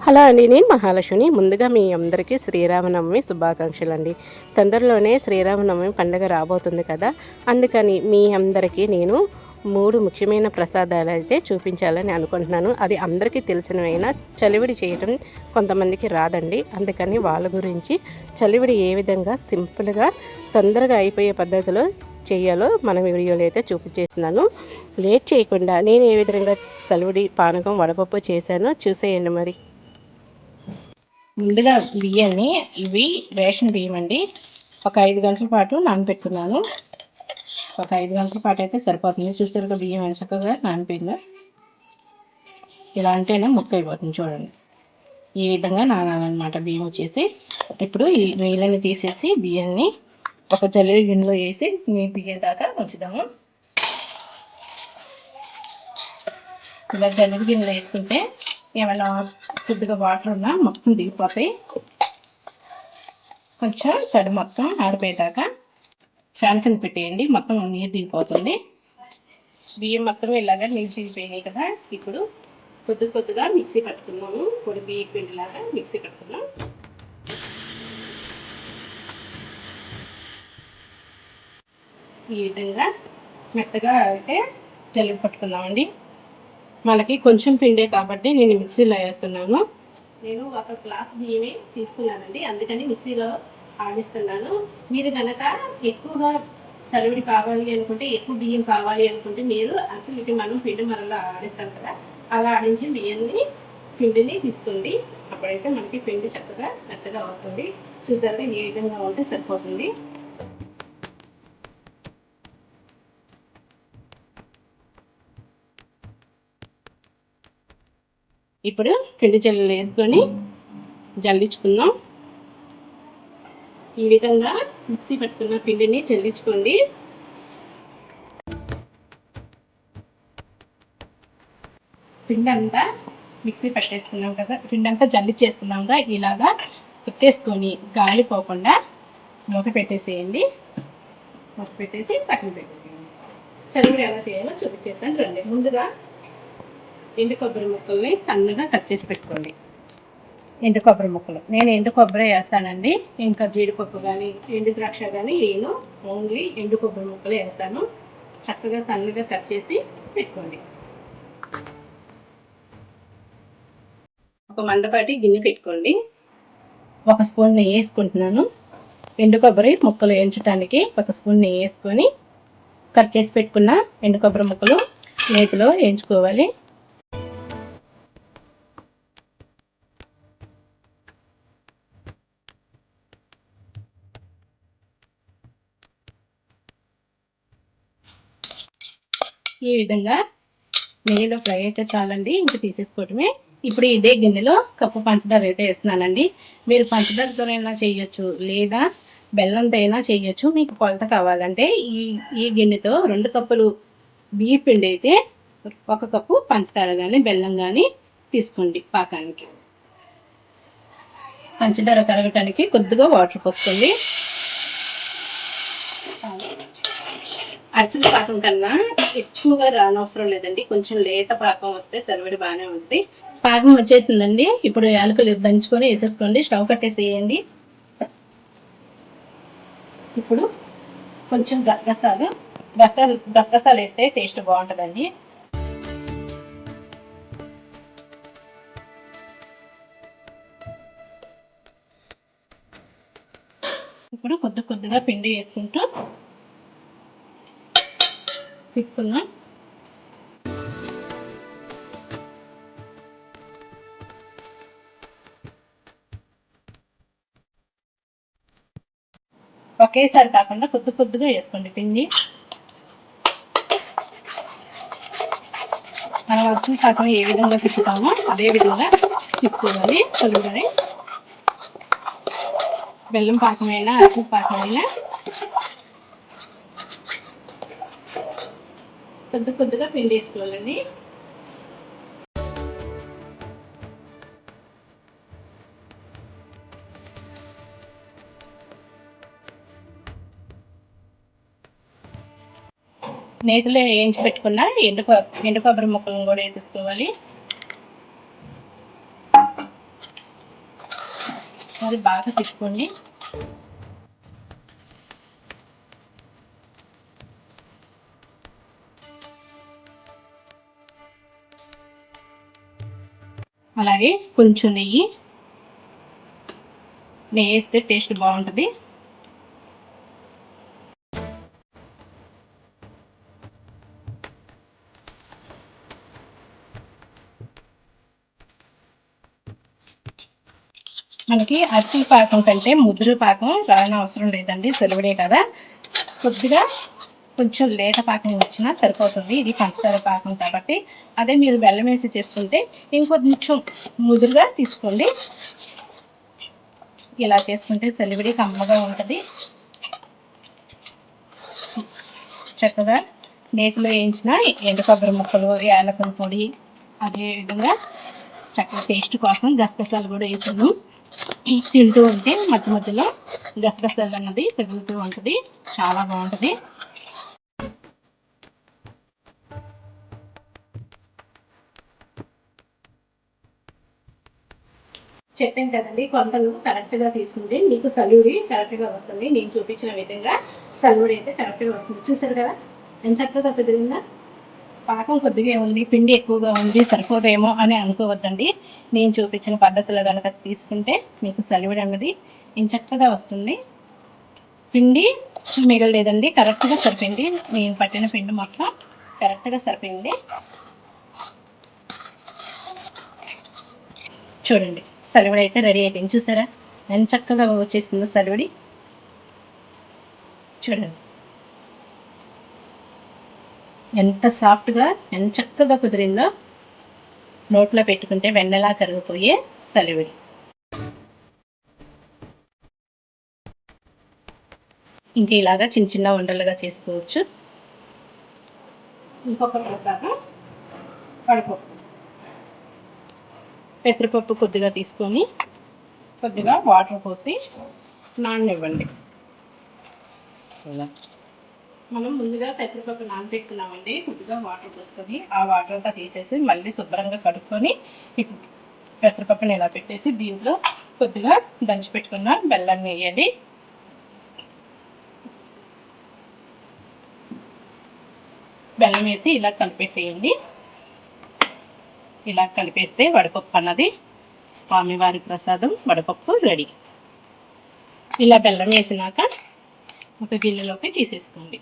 Hello అండి, నేను మహాలక్ష్మిని. ముందుగా మీ అందరికీ శ్రీరామనవమి శుభాకాంక్షలు అండి. తొందరలోనే శ్రీరామనవమి పండుగ రాబోతుంది కదా, అందుకని మీ అందరికీ నేను 3 ముఖ్యమైన ప్రసాదాలు అయితే చూపించాలని అనుకుంటున్నాను. అది అందరికీ తెలిసినవైనా చలివిడి చేయటం కొంతమందికి రాదండి. అందుకని వాళ్ళ గురించి చలివిడి ఏ విధంగా సింపుల్గా తొందరగా అయిపోయే పద్ధతిలో చేయాలో మన వీడియోలో అయితే చూపించేస్తున్నాను. లేట్ చేయకుండా నేను ఏ విధంగా చలివిడి పానకం వడపప్పు చేశానో చూసేయండి. మరి ముందుగా బియ్యాన్ని, ఇవి రేషన్ బియ్యం అండి, ఒక 5 గంటల పాటు నానబెట్టుకున్నాను. ఒక 5 గంటల పాటు అయితే సరిపోతుంది. చూసారుగా బియ్యం ఎంత చక్కగా నానిపోయిందో. ఇలా అంటేనే ముక్క అయిపోతుంది. చూడండి, ఈ విధంగా నానాలన్నమాట బియ్యం వచ్చేసి. ఇప్పుడు ఈ నీళ్ళని తీసేసి బియ్యాన్ని ఒక జల్లెడ గిన్నెలో వేసి నీళ్ళు దిగేదాకా ఉంచుదాము. ఇలా జల్లెడ గిన్నెలో వేసుకుంటే ఏమైనా కొద్దిగా వాటర్ ఉన్నా మొత్తం దిగిపోతాయి. కొంచెం తడి మొత్తం ఆరిపోయేదాకా ఫ్యాన్ కింద పెట్టేయండి, మొత్తం నీరు దిగిపోతుంది. బియ్యం మొత్తం ఇలాగా నీరు దిగిపోయినాయి కదా. ఇప్పుడు కొద్దిగా మిక్సీ కట్టుకున్నాము. పొడి బియ్య పిండిలాగా మిక్సీ కట్టుకున్నాం. ఈ విధంగా మెత్తగా అయితే జల్లెడ పట్టుకున్నామండి. మనకి కొంచెం పిండే కాబట్టి నేను మిక్సీలో వేస్తున్నాను. నేను ఒక గ్లాస్ బియ్యమే తీసుకున్నానండి, అందుకని మిక్సీలో ఆడిస్తున్నాను. మీరు కనుక ఎక్కువగా సరివిడి కావాలి అనుకుంటే, ఎక్కువ బియ్యం కావాలి అనుకుంటే మీరు అసలు ఇటు మనం పిండి మరలా ఆడిస్తాం కదా, అలా ఆడించి పిండిని తీసుకోండి. అప్పుడైతే మనకి పిండి చక్కగా మెత్తగా వస్తుంది. చూసారుగా ఏ విధంగా ఉంటే సరిపోతుంది. ఇప్పుడు పిండి జల్లెలు వేసుకొని జల్లించుకుందాం. ఈ విధంగా మిక్సీ పట్టుకున్న పిండిని జల్లించుకోండి. పిండి అంతా మిక్సీ పట్టేసుకున్నాం కదా, పిండి అంతా జల్లించేసుకున్నాంగా. ఇలాగా కుట్టేసుకొని గాలిపోకుండా మూత పెట్టేసేయండి. మూత పెట్టేసి పక్కన పెట్టేసేయండి. చలివిడి ఎలా చేయాలో చూపించేస్తాను రండి. ముందుగా ఎండు కొబ్బరి ముక్కల్ని సన్నగా కట్ చేసి పెట్టుకోండి. ఎండు కొబ్బరి ముక్కలు నేను ఎండు కొబ్బరి వేస్తానండి, ఇంకా జీడిపప్పు కానీ ఎండు ద్రాక్ష కానీ వేయను. ఓన్లీ ఎండు కొబ్బరి ముక్కలు వేస్తాను. చక్కగా సన్నగా కట్ చేసి పెట్టుకోండి. ఒక మందపాటి గిన్నె పెట్టుకోండి. 1 స్పూన్ నెయ్యి వేసుకుంటున్నాను. ఎండు కొబ్బరి ముక్కలు వేయించడానికి 1 స్పూన్ నెయ్యి వేసుకొని కట్ చేసి పెట్టుకున్న ఎండు కొబ్బరి ముక్కలు నేతిలో వేయించుకోవాలి. ఈ విధంగా నెయ్యిలో ఫ్రై అయితే చాలండి, ఇంకా తీసేసుకోవటమే. ఇప్పుడు ఇదే గిన్నెలో కప్పు పంచదార అయితే వేస్తున్నానండి. మీరు పంచదారతో అయినా చేయొచ్చు, లేదా బెల్లంతో అయినా చేయొచ్చు. మీకు కొలత కావాలంటే ఈ గిన్నెతో 2 కప్పులు బియ్య పిండి అయితే 1 కప్పు పంచదార కానీ బెల్లం కానీ తీసుకోండి. పాకానికి పంచదార కరగటానికి కొద్దిగా వాటర్ పోసుకోండి. అరిసెల పాకం కన్నా ఎక్కువగా రానవసరం లేదండి, కొంచెం లేత పాకం వస్తే సరిపడి బాగానే ఉంటుంది. పాకం వచ్చేసిందండి. ఇప్పుడు యాలకులు దంచుకొని వేసేసుకోండి. స్టవ్ కట్టేసేయండి. ఇప్పుడు కొంచెం గసగసాలు వేస్తే టేస్ట్ బాగుంటుందండి. ఇప్పుడు కొద్దిగా పిండి వేసుకుంటూ తిప్పుకున్నాం. ఒకేసారి కాకుండా కొద్దిగా వేసుకోండి పిండి. మనం అరిసెల పాకం ఏ విధంగా తిప్పుతామో అదే విధంగా తిప్పుకోవాలి. చలుగుని బెల్లం పాకమైనా అరిసెల పాకమైనా కొద్దిగా పిండి వేసుకోవాలండి. నేతిలో వేయించి పెట్టుకున్న ఎండు కొబ్బరి ముక్కలను కూడా వేసేసుకోవాలి. మరి బాగా తిప్పుకోండి. అలాగే కొంచెం నెయ్యి వేస్తే టేస్ట్ బాగుంటుంది. మనకి అరటి పాకం కంటే ముదురు పాకం రాని అవసరం లేదండి, సెలవుడే కదా. కొద్దిగా కొంచెం లేత పాకం వచ్చినా సరిపోతుంది, ఇది పంచదార పాకం కాబట్టి. అదే మీరు బెల్లం వేసి చేసుకుంటే ఇంకొంచెం ముదురుగా తీసుకోండి. ఇలా చేసుకుంటే సెలవుడి కమ్మగా ఉంటుంది. చక్కగా నేతిలో వేయించిన ఎండు కొబ్బరి ముక్కలు, యాలకుల పొడి, అదేవిధంగా చక్కగా టేస్ట్ కోసం గసగసాలు కూడా వేసాను. తింటూ ఉంటే మధ్య మధ్యలో గసగసాలు అన్నది తగులుతూ ఉంటుంది, చాలా బాగుంటుంది. చెప్పాను కదండి, కొలతలు కరెక్ట్గా తీసుకుంటే మీకు సలుడి కరెక్ట్గా వస్తుంది. నేను చూపించిన విధంగా సలుడి అయితే కరెక్ట్గా వస్తుంది. చూసారు కదా ఎంత చక్కగా కుదిరిందా. పాకం కొద్దిగా ఉంది, పిండి ఎక్కువగా ఉంది, సరిపోదేమో అని అనుకోవద్దండి. నేను చూపించిన పద్ధతిలో కనుక తీసుకుంటే మీకు సలివిడి అన్నది చక్కగా వస్తుంది. పిండి మిగలలేదండి, కరెక్ట్గా సరిపోయింది. నేను పట్టిన పిండి మొత్తం కరెక్ట్గా సరిపోయింది. చూడండి, సలివిడి అయితే రెడీ అయిపోయింది. చూసారా ఎంత చక్కగా వచ్చేసిందో సలివిడి. చూడండి ఎంత సాఫ్ట్గా ఎంత చక్కగా కుదిరిందో. నోట్లో పెట్టుకుంటే వెన్నెలా కరిగిపోయే సలివిడి. ఇంక ఇలాగా చిన్న చిన్న ఉండలుగా చేసుకోవచ్చు. ఇంకొక ప్రసాదం వడపప్పు. పెసరపప్పు కొద్దిగా తీసుకొని కొద్దిగా వాటర్ పోసి నాననివ్వండి. మనం ముందుగా పెసరపప్పు నానబెట్టుకున్నామండి. కొద్దిగా వాటర్ పోసుకొని ఆ వాటర్ అంతా తీసేసి మళ్ళీ శుభ్రంగా కడుక్కొని పెసరపప్పుని ఇలా పెట్టేసి దీంట్లో కొద్దిగా దంచి పెట్టుకున్న బెల్లాన్ని వేయండి. బెల్లం వేసి ఇలా కలిపేసేయండి. ఇలా కలిపేస్తే వడపప్పు అన్నది స్వామివారి ప్రసాదం వడపప్పు రెడీ. ఇలా బెల్లం వేసినాక ఒక గిన్నెలోకి తీసేసుకోండి.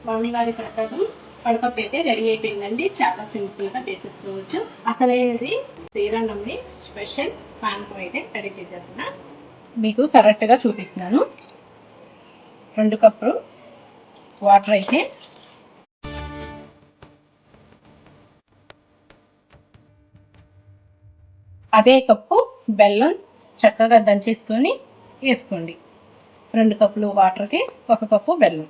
స్వామివారి ప్రసాదం వడపప్పు అయితే రెడీ అయిపోయిందండి. చాలా సింపుల్గా చేసేసుకోవచ్చు. అసలేది శ్రీరామనవమి స్పెషల్ పానకం అయితే రెడీ చేసేస్తున్నా. మీకు కరెక్ట్గా చూపిస్తున్నాను. 2 కప్పులు వాటర్ అయితే అదే కప్పు బెల్లం చక్కగా దంచేసుకొని వేసుకోండి. 2 కప్పులు వాటర్కి 1 కప్పు బెల్లం.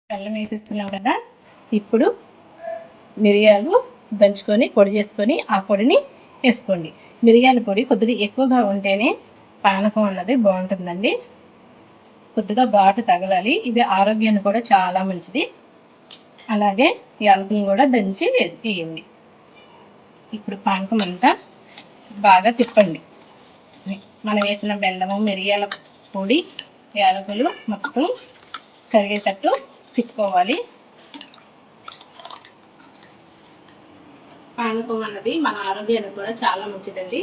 బెల్లం వేసేస్తున్నాం కదా, ఇప్పుడు మిరియాలు దంచుకొని పొడి చేసుకొని ఆ పొడిని వేసుకోండి. మిరియాల పొడి కొద్దిగా ఎక్కువగా ఉంటేనే పానకం అన్నది బాగుంటుందండి. కొద్దిగా ఘాటు తగలాలి. ఇది ఆరోగ్యానికి కూడా చాలా మంచిది. అలాగే యాలకులను కూడా దంచి వేయండి. ఇప్పుడు పానకం అంతా బాగా తిప్పండి. మనం వేసిన బెల్లము, మిరియాల పొడి, యాలకులు మొత్తం కరిగేటట్టు తిప్పుకోవాలి. పానకం అన్నది మన ఆరోగ్యానికి కూడా చాలా మంచిదండి.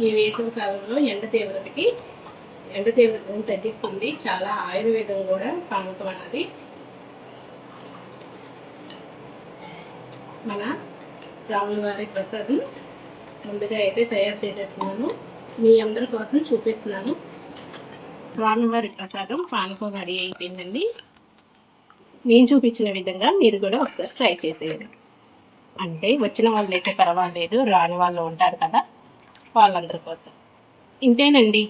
ఈ వేసవి కాలంలో ఎండ తీవ్రతను తగ్గిస్తుంది. చాలా ఆయుర్వేదం కూడా పానకం అన్నది. మన రాములవారి ప్రసాదం ముందుగా అయితే తయారు చేసేస్తున్నాను, మీ అందరి కోసం చూపిస్తున్నాను. రాములవారి ప్రసాదం పానకం రెడీ అయిపోయిందండి. నేను చూపించిన విధంగా మీరు కూడా ఒకసారి ట్రై చేసేయండి. అంటే వచ్చిన వాళ్ళు అయితే పర్వాలేదు, రాని వాళ్ళు ఉంటారు కదా, వాళ్ళందరి కోసం. ఇంతేనండి,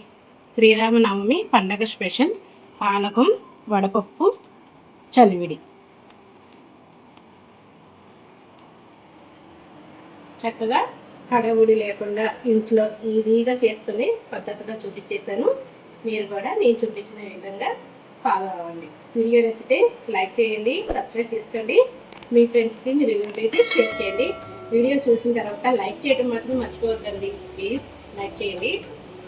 శ్రీరామనవమి పండగ స్పెషల్ పానకం వడపప్పు చలివిడి. చక్కగా హడావుడి లేకుండా ఇంట్లో ఈజీగా చేసుకునే పద్ధతిగా చూపించేశాను. మీరు కూడా నేను చూపించిన విధంగా ఫాలో అవ్వండి. వీడియో నచ్చితే లైక్ చేయండి, సబ్స్క్రైబ్ చేసుకోండి, మీ ఫ్రెండ్స్కి మీ రిలేటివ్స్కి షేర్ చేయండి. వీడియో చూసిన తర్వాత లైక్ చేయడం మాత్రం మర్చిపోవద్దండి. ప్లీజ్ లైక్ చేయండి.